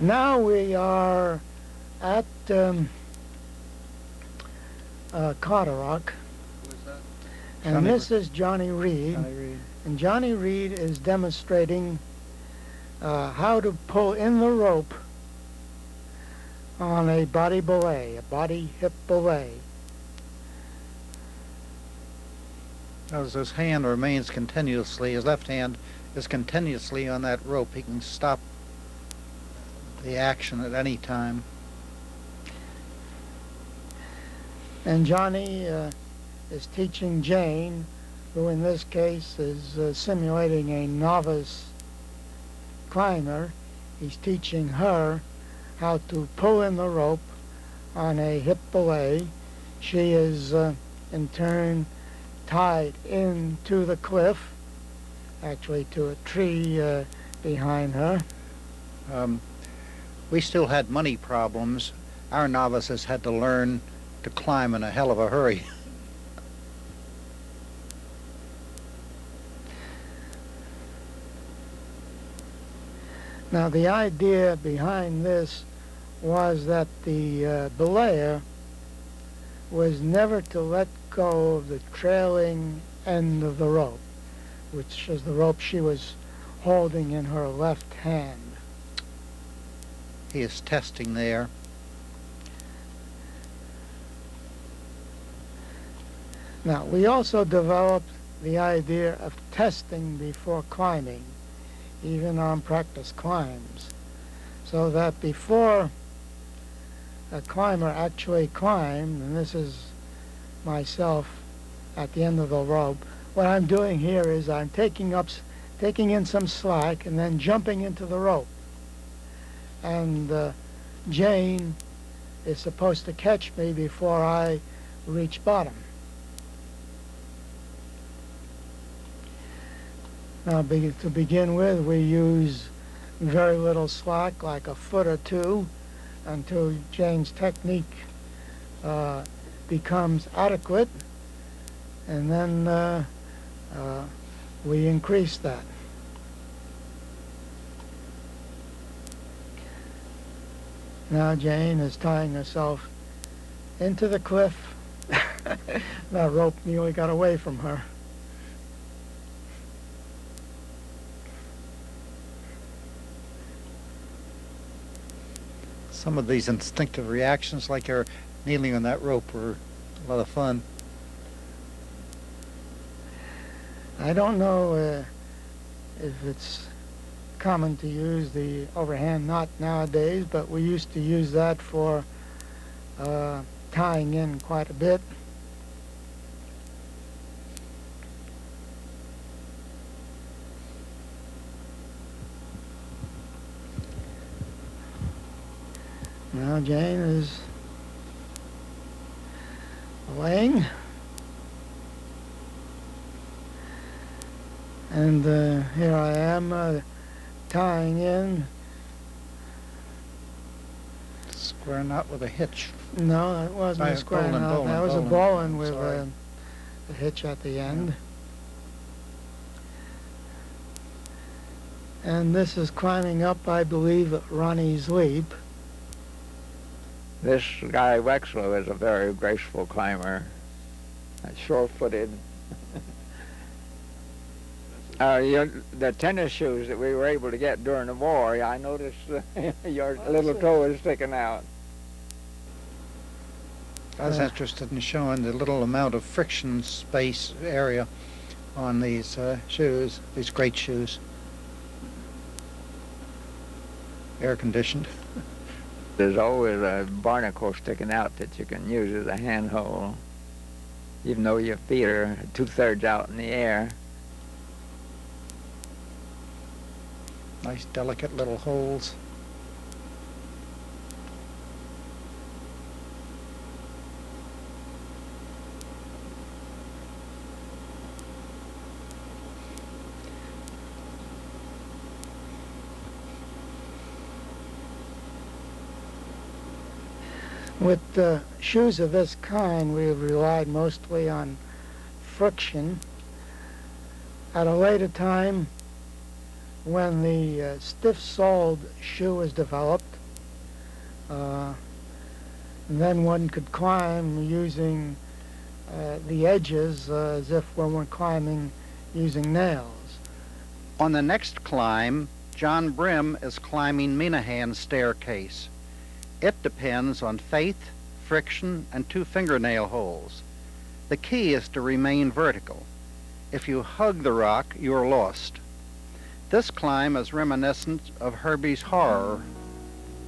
Now we are at Carderock, and this is Johnny Reed. And Johnny Reed is demonstrating how to pull in the rope on a body belay, a body hip belay. As his hand remains continuously, his left hand is continuously on that rope. He can stop the action at any time. And Johnny is teaching Jane, who in this case is simulating a novice climber. He's teaching her how to pull in the rope on a hip belay. She is in turn tied into the cliff, actually to a tree behind her. We still had money problems. Our novices had to learn to climb in a hell of a hurry. Now the idea behind this was that the belayer was never to let go of the trailing end of the rope, which is the rope she was holding in her left hand. He is testing there. Now, we also developed the idea of testing before climbing, even on practice climbs, so that before a climber actually climbed, and this is myself at the end of the rope, what I'm doing here is I'm taking in some slack and then jumping into the rope. And Jane is supposed to catch me before I reach bottom. Now, to begin with, we use very little slack, like a foot or two, until Jane's technique becomes adequate, and then we increase that. Now Jane is tying herself into the cliff. That rope nearly got away from her. Some of these instinctive reactions, like her kneeling on that rope, were a lot of fun. I don't know if it's common to use the overhand knot nowadays, but we used to use that for tying in quite a bit. Now Jane is laying, and here I am tying in. Square knot with a hitch. No, that wasn't a square knot. That was a bowline with a hitch at the end. And this is climbing up, I believe, Ronnie's Leap. This guy Wexler is a very graceful climber, sure-footed. The tennis shoes that we were able to get during the war, I noticed your little toe is sticking out. I was interested in showing the little amount of friction space area on these shoes, these great shoes. Air conditioned. There's always a barnacle sticking out that you can use as a handhold, even though your feet are 2/3 out in the air. Nice, delicate little holes. With shoes of this kind, we have relied mostly on friction. At a later time, when the stiff-soled shoe is developed, and then one could climb using the edges as if one were climbing using nails. On the next climb, John Brim is climbing Minahan's staircase. It depends on faith, friction, and 2 fingernail holes. The key is to remain vertical. If you hug the rock, you are lost. This climb is reminiscent of Herbie's horror.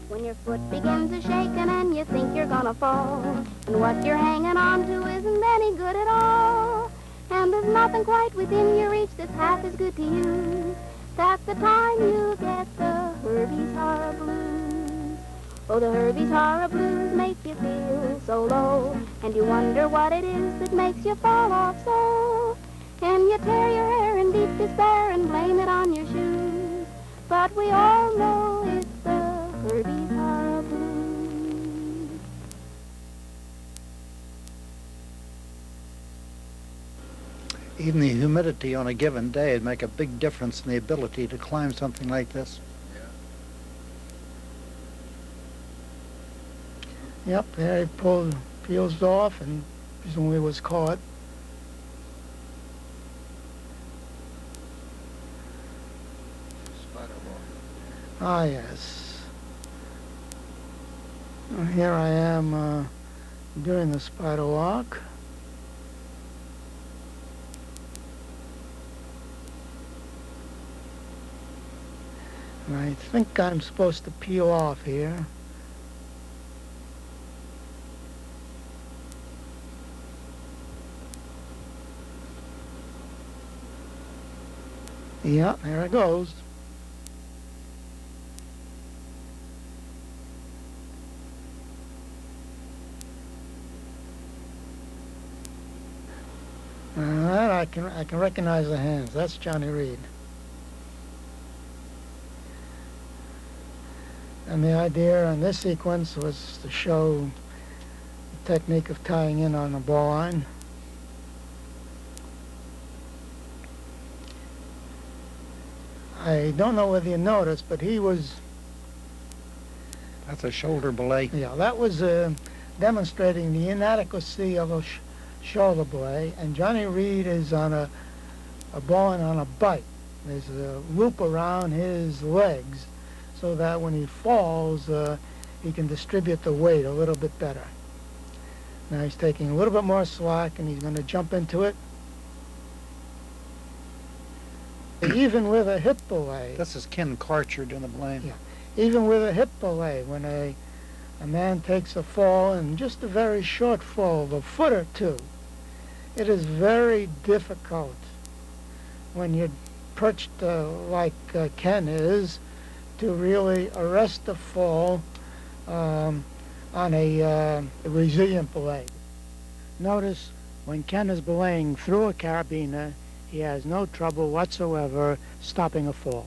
When your foot begins a shaking and you think you're gonna fall, and what you're hanging on to isn't any good at all, and there's nothing quite within your reach that's half as good to use, that's the time you get the Herbie's Horror Blues. Oh, the Herbie's Horror Blues make you feel so low, and you wonder what it is that makes you fall off so, and you tear your hair in deep despair and blame it on your shoes. But we all know it's the Herbie's Horror Blues. Even the humidity on a given day would make a big difference in the ability to climb something like this. Yep, there he peels off and presumably was caught. Ah, yes. Well, here I am doing the spider walk. And I think I'm supposed to peel off here. Yeah, there it goes. I can recognize the hands. That's Johnny Reed. And the idea on this sequence was to show the technique of tying in on a ball line. I don't know whether you noticed, but he was... That's a shoulder belay. Yeah, that was demonstrating the inadequacy of a shoulder belay, and Johnny Reed is on a ball and on a bite. There's a loop around his legs so that when he falls, he can distribute the weight a little bit better. Now he's taking a little bit more slack and he's going to jump into it. Even with a hip belay. This is Ken Karcher doing the belaying. Yeah. Even with a hip belay, when a man takes a fall, and just a very short fall of a foot or two, it is very difficult when you're perched like Ken is to really arrest the fall on a resilient belay. Notice when Ken is belaying through a carabiner, he has no trouble whatsoever stopping a fall.